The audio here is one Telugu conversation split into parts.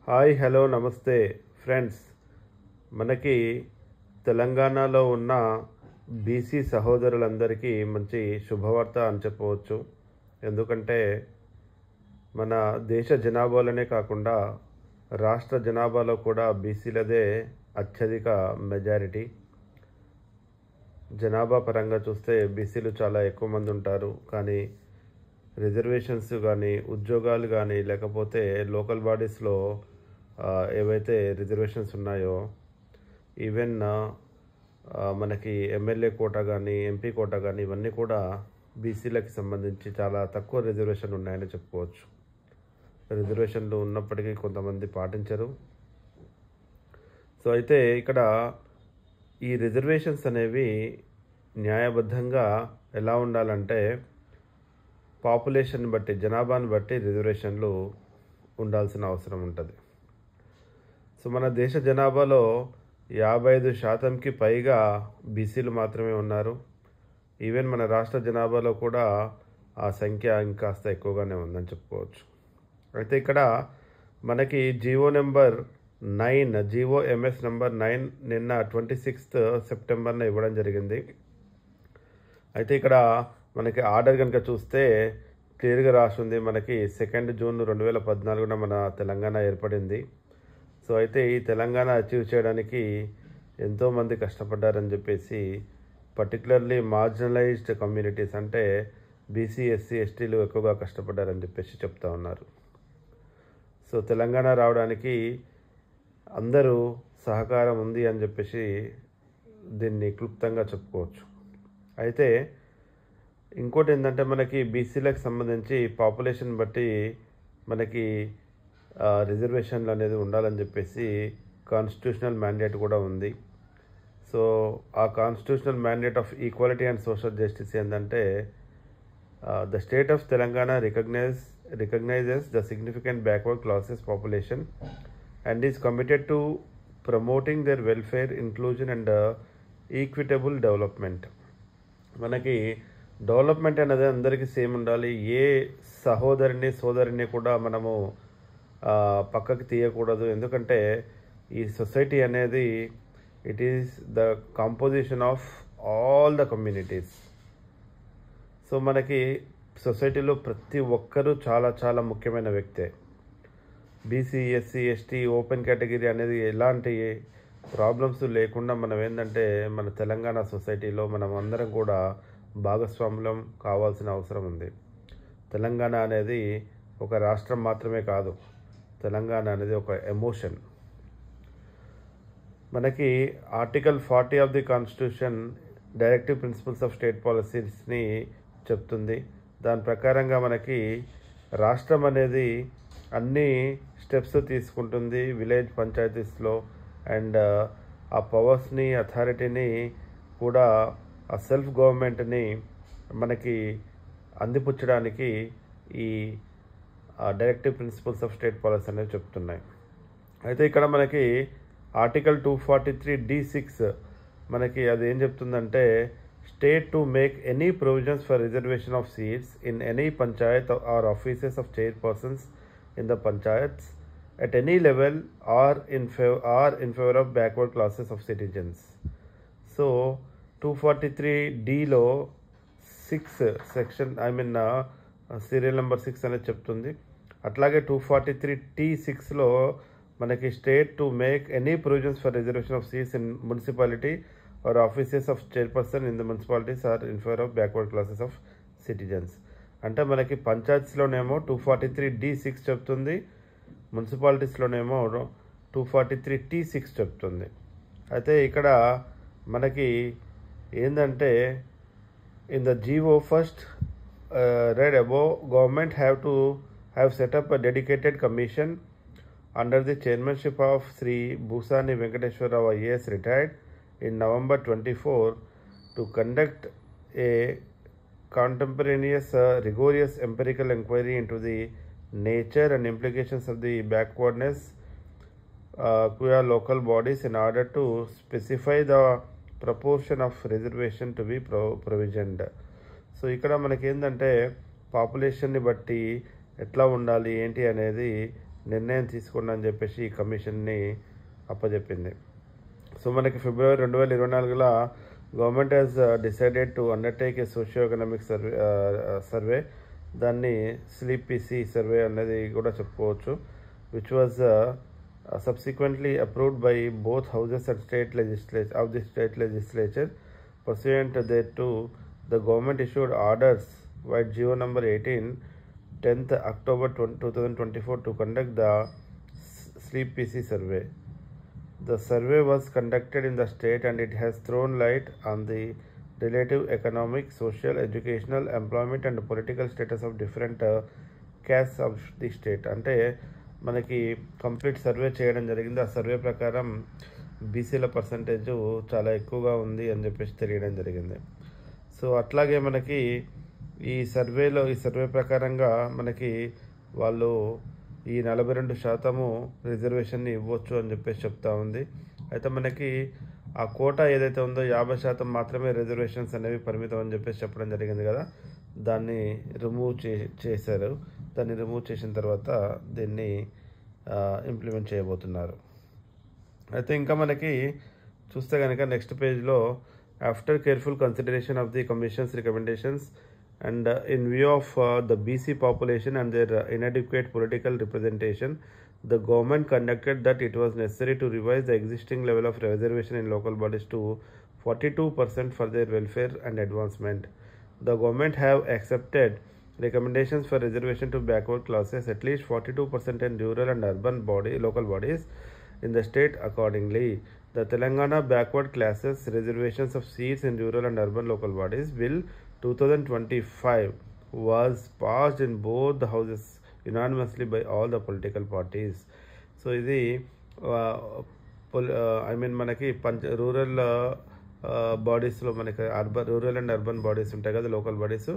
హాయ్ హలో నమస్తే ఫ్రెండ్స్. మనకి తెలంగాణలో ఉన్న బీసీ సహోదరులందరికీ మంచి శుభవార్త అని చెప్పవచ్చు. ఎందుకంటే మన దేశ జనాభాలోనే కాకుండా రాష్ట్ర జనాభాలో కూడా బీసీలదే అత్యధిక మెజారిటీ. జనాభా పరంగా చూస్తే బీసీలు చాలా ఎక్కువ మంది ఉంటారు. కానీ రిజర్వేషన్స్ కానీ ఉద్యోగాలు కానీ లేకపోతే లోకల్ బాడీస్లో ఏవైతే రిజర్వేషన్స్ ఉన్నాయో, ఈవెన్ మనకి ఎమ్మెల్యే కోటా కానీ ఎంపీ కోటా కానీ ఇవన్నీ కూడా బీసీలకి సంబంధించి చాలా తక్కువ రిజర్వేషన్లు ఉన్నాయని చెప్పుకోవచ్చు. రిజర్వేషన్లు ఉన్నప్పటికీ కొంతమంది పాటించరు. సో అయితే ఇక్కడ ఈ రిజర్వేషన్స్ అనేవి న్యాయబద్ధంగా ఎలా ఉండాలంటే పాపులేషన్ బట్టి, జనాభాను బట్టి రిజర్వేషన్లు ఉండాల్సిన అవసరం ఉంటుంది. సో మన దేశ జనాభాలో 55% పైగా బీసీలు మాత్రమే ఉన్నారు. ఈవెన్ మన రాష్ట్ర జనాభాలో కూడా ఆ సంఖ్య ఇంకాస్త ఎక్కువగానే ఉందని చెప్పుకోవచ్చు. అయితే ఇక్కడ మనకి జిఓఎంఎస్ నెంబర్ 9 నిన్న 26th సెప్టెంబర్న ఇవ్వడం జరిగింది. అయితే ఇక్కడ మనకి ఆర్డర్ కనుక చూస్తే క్లియర్గా రాసింది. మనకి 2 జూన్ 2014 మన తెలంగాణ ఏర్పడింది. సో అయితే ఈ తెలంగాణ అచీవ్ చేయడానికి ఎంతోమంది కష్టపడ్డారని చెప్పేసి, పర్టికులర్లీ మార్జినలైజ్డ్ కమ్యూనిటీస్ అంటే బీసీ, ఎస్సీ, ఎస్టీలు ఎక్కువగా కష్టపడ్డారని చెప్పేసి చెప్తా ఉన్నారు. సో తెలంగాణ రావడానికి అందరూ సహకారం ఉంది అని చెప్పేసి దీన్ని క్లుప్తంగా చెప్పుకోవచ్చు. అయితే ఇంకోటి ఏంటంటే మనకి బీసీలకు సంబంధించి పాపులేషన్ బట్టి మనకి రిజర్వేషన్లు అనేది ఉండాలని చెప్పేసి కాన్స్టిట్యూషనల్ మ్యాండేట్ కూడా ఉంది. సో ఆ constitutional mandate of equality and social justice ఏంటంటే the state of Telangana recognizes the significant backward classes population and is committed to promoting their welfare, inclusion and equitable development. మనకి డెవలప్మెంట్ అనేది అందరికీ సేమ్ ఉండాలి. ఏ సోదరిని కూడా మనము పక్కకి తీయకూడదు. ఎందుకంటే ఈ సొసైటీ అనేది it is the composition of all the communities. So మనకి సొసైటీలో ప్రతి ఒక్కరూ చాలా చాలా ముఖ్యమైన వ్యక్తే. BC, SC, ST, open category అనేది ఎలాంటి ప్రాబ్లమ్స్ లేకుండా మనం ఏంటంటే మన తెలంగాణ సొసైటీలో మనం అందరం కూడా భాగస్వామ్యం కావాల్సిన అవసరం ఉంది. తెలంగాణ అనేది ఒక రాష్ట్రం మాత్రమే కాదు, తెలంగాణ అనేది ఒక ఎమోషన్. మనకి article 40 of the constitution directive principles of state పాలసీస్ని చెప్తుంది. దాని ప్రకారంగా మనకి రాష్ట్రం అనేది అన్ని స్టెప్స్ తీసుకుంటుంది విలేజ్ పంచాయతీస్లో. అండ్ ఆ పవర్స్ని, అథారిటీని కూడా ఆ సెల్ఫ్ గవర్నమెంట్ని మనకి అందిపుచ్చడానికి ఈ directive principles of state policy అనేవి చెప్తున్నాయి. అయితే ఇక్కడ మనకి ఆర్టికల్ 243(d)(6) మనకి అది ఏం చెప్తుందంటే, state to make any provisions for reservation of seats in any panchayat or offices of chairpersons in the panchayats at any level are in favor of backward classes of citizens. So 243(d)లో 6 సెక్షన్ సీరియల్ నెంబర్ 6 అనేది చెప్తుంది. అట్లాగే 243(t)(6)లో మనకి state to make any provisions for reservation of seats in municipality or offices of chairperson in the municipalities or in favour of backward classes of citizens. అంటే మనకి పంచాయత్స్లోనేమో 243(d)(6) చెప్తుంది, మున్సిపాలిటీస్లోనేమో 243(t)(6) చెప్తుంది. అయితే ఇక్కడ మనకి ఏంటంటే in the GO first read above, government have set up a dedicated commission under the chairmanship of Sri Bhusani Venkateshwar Rao IAS retired in November 24 to conduct a contemporaneous rigorous empirical inquiry into the nature and implications of the backwardness via local bodies in order to specify the proportion of reservation to be provisioned. So ఇక్కడ మనకి ఏంటంటే పాపులేషన్ని బట్టి ఎట్లా ఉండాలి ఏంటి అనేది నిర్ణయం తీసుకోండి అని చెప్పేసి ఈ కమిషన్ని అప్పచెప్పింది. సో మనకి ఫిబ్రవరి 2024లో government has decided to undertake a socio economic survey, దాన్ని స్లీప్ పీసీ సర్వే అనేది కూడా చెప్పుకోవచ్చు, which was subsequently approved by both houses and state legislature. Pursuant thereto, the government issued orders via GO number 18, 10th October 2024 to conduct the Sleep PC survey. The survey was conducted in the state and it has thrown light on the relative economic, social, educational, employment and political status of different castes of the state. అంటే మనకి కంప్లీట్ సర్వే చేయడం జరిగింది. ఆ సర్వే ప్రకారం బీసీల పర్సంటేజ్ చాలా ఎక్కువగా ఉంది అని చెప్పేసి తెలియడం జరిగింది. సో అట్లాగే మనకి ఈ సర్వే ప్రకారంగా మనకి వాళ్ళు ఈ 42% రిజర్వేషన్ని ఇవ్వచ్చు అని చెప్పేసి చెప్తా ఉంది. అయితే మనకి ఆ కోటా ఏదైతే ఉందో 50% మాత్రమే రిజర్వేషన్స్ అనేవి పరిమితం అని చెప్పేసి చెప్పడం జరిగింది కదా, దాన్ని రిమూవ్ చేశారు. దాన్ని రిమూవ్ చేసిన తర్వాత దీన్ని ఇంప్లిమెంట్ చేయబోతున్నారు. అయితే ఇంకా మనకి చూస్తే కనుక నెక్స్ట్ పేజ్లో after careful consideration of the commission's recommendations and in view of the BC population and their inadequate political representation, the government conducted that it was necessary to revise the existing level of reservation in local bodies to 42% for their welfare and advancement. The government have accepted recommendations for reservation to backward classes at least 42% in rural and urban local bodies in the state. Accordingly, the Telangana Backward Classes Reservations of Seats in Rural and Urban Local Bodies Bill 2025 was passed in both the houses unanimously by all the political parties. So ఇది మనకి రూరల్ బాడీస్లో మనకి రూరల్ అండ్ అర్బన్ బాడీస్ ఉంటాయి కదా, లోకల్ బాడీస్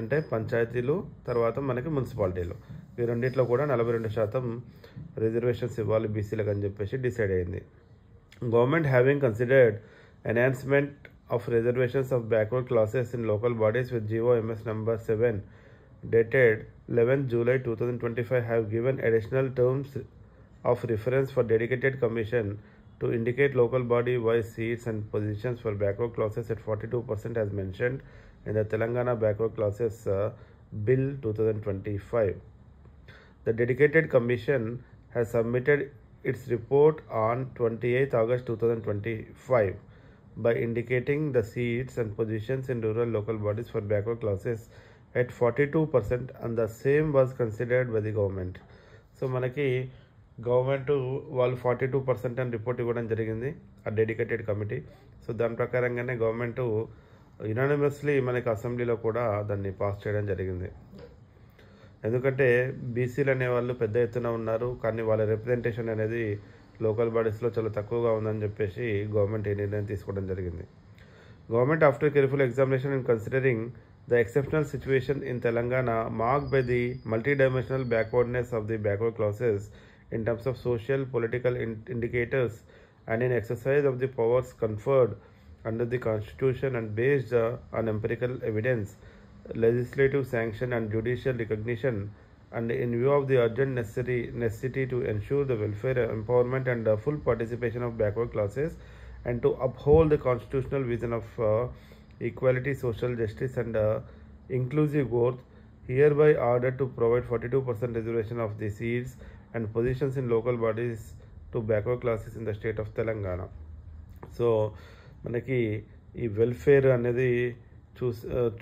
అంటే పంచాయతీలు, తర్వాత మనకి మున్సిపాలిటీలు, ఈ రెండిట్లో కూడా 42% రిజర్వేషన్స్ ఇవ్వాలి బీసీలకు అని చెప్పేసి డిసైడ్ అయింది. Government having considered enhancement of reservations of backward classes in local bodies with GO MS number 7 dated 11th July 2025 have given additional terms of reference for dedicated commission to indicate local body wise seats and positions for backward classes at 42% as mentioned in the Telangana Backward Classes Bill 2025. The dedicated commission has submitted its report on 28th August 2025 by indicating the seats and positions in rural local bodies for backward classes at 42% and the same was considered by the government. So మనకి గవర్నమెంట్ వాళ్ళు 42% అని రిపోర్ట్ ఇవ్వడం జరిగింది ఆ డెడికేటెడ్ కమిటీ. సో దాని ప్రకారంగానే గవర్నమెంట్ యునానిమస్లీ మనకి అసెంబ్లీలో కూడా దాన్ని పాస్ చేయడం జరిగింది. ఎందుకంటే బీసీలు అనేవాళ్ళు పెద్ద ఎత్తున ఉన్నారు, కానీ వాళ్ళ రిప్రజెంటేషన్ అనేది లోకల్ బాడీస్లో చాలా తక్కువగా ఉందని చెప్పేసి గవర్నమెంట్ ఈ నిర్ణయం తీసుకోవడం జరిగింది. Government after careful examination and considering the exceptional situation in Telangana marked by the multidimensional backwardness of the backward classes in terms of social, political indicators and in exercise of the powers conferred under the Constitution and based on empirical evidence, legislative sanction and judicial recognition, and in view of the urgent necessity to ensure the welfare, empowerment and full participation of backward classes and to uphold the constitutional vision of equality, social justice and inclusive growth, hereby ordered to provide 42% reservation of the seats and positions in local bodies to backward classes in the state of Telangana. So మనకి ఈ వెల్ఫేర్ అనేది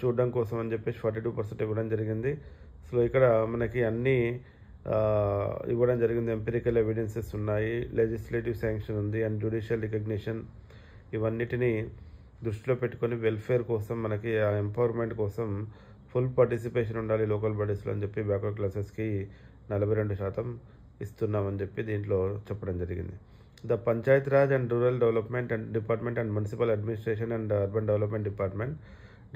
చూడడం కోసం అని చెప్పేసి 42% ఇవ్వడం జరిగింది. సో ఇక్కడ మనకి అన్నీ ఇవ్వడం జరిగింది. ఎంపిరికల్ ఎవిడెన్సెస్ ఉన్నాయి, లెజిస్లేటివ్ శాంక్షన్ ఉంది అండ్ జ్యుడిషియల్ రికగ్నిషన్. ఇవన్నిటిని దృష్టిలో పెట్టుకొని వెల్ఫేర్ కోసం మనకి ఆ ఎంపవర్మెంట్ కోసం ఫుల్ పార్టిసిపేషన్ ఉండాలి లోకల్ బాడీస్లో అని చెప్పి బ్యాక్వర్డ్ క్లాసెస్కి 42% ఇస్తున్నామని చెప్పి దీంట్లో చెప్పడం జరిగింది. The panchayat raj and rural development and department and municipal administration and urban development department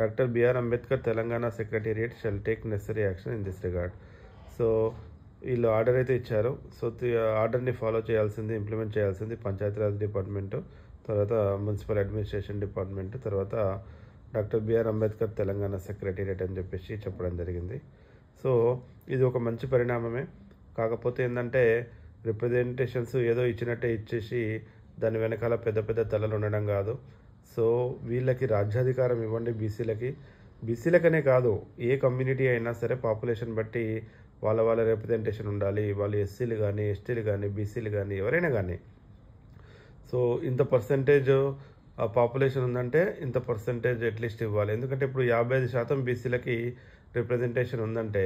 doctor BR Ambedkar Telangana secretariat shall take necessary action in this regard. So వీళ్ళు ఆర్డర్ అయితే ఇచ్చారు. సో ఆర్డర్ని ఫాలో చేయాల్సింది, ఇంప్లిమెంట్ చేయాల్సింది పంచాయతీరాజ్ డిపార్ట్మెంటు, తర్వాత మున్సిపల్ అడ్మినిస్ట్రేషన్ డిపార్ట్మెంట్, తర్వాత doctor BR Ambedkar Telangana secretariat అని చెప్పేసి చెప్పడం జరిగింది. సో ఇది ఒక మంచి పరిణామమే. కాకపోతే ఏంటంటే రిప్రజెంటేషన్స్ ఏదో ఇచ్చినట్టే ఇచ్చేసి దాని వెనకాల పెద్ద పెద్ద తలలు ఉండడం కాదు. సో వీళ్ళకి రాజ్యాధికారం ఇవ్వండి బీసీలకనే కాదు, ఏ కమ్యూనిటీ అయినా సరే పాపులేషన్ బట్టి వాళ్ళ రిప్రజెంటేషన్ ఉండాలి. వాళ్ళు ఎస్సీలు కానీ, ఎస్టీలు కానీ, బీసీలు కానీ, ఎవరైనా కానీ. సో ఇంత పర్సెంటేజ్ పాపులేషన్ ఉందంటే ఇంత పర్సెంటేజ్ అట్లీస్ట్ ఇవ్వాలి. ఎందుకంటే ఇప్పుడు 55% బీసీలకి రిప్రజెంటేషన్ ఉందంటే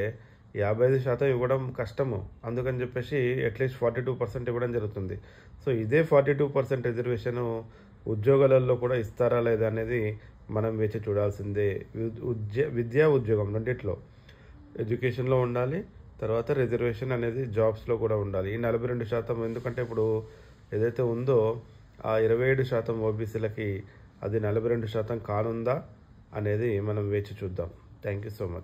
55% ఇవ్వడం కష్టము. అందుకని చెప్పేసి అట్లీస్ట్ 42% ఇవ్వడం జరుగుతుంది. సో ఇదే 42% రిజర్వేషను ఉద్యోగాలలో కూడా ఇస్తారా లేదా అనేది మనం వేచి చూడాల్సిందే. విద్యా ఉద్యోగం రెండిట్లో, ఎడ్యుకేషన్లో ఉండాలి, తర్వాత రిజర్వేషన్ అనేది జాబ్స్లో కూడా ఉండాలి. ఈ 42%, ఎందుకంటే ఇప్పుడు ఏదైతే ఉందో ఆ 27% ఓబీసీలకి అది 42% కానుందా అనేది మనం వేచి చూద్దాం. Thank you so much.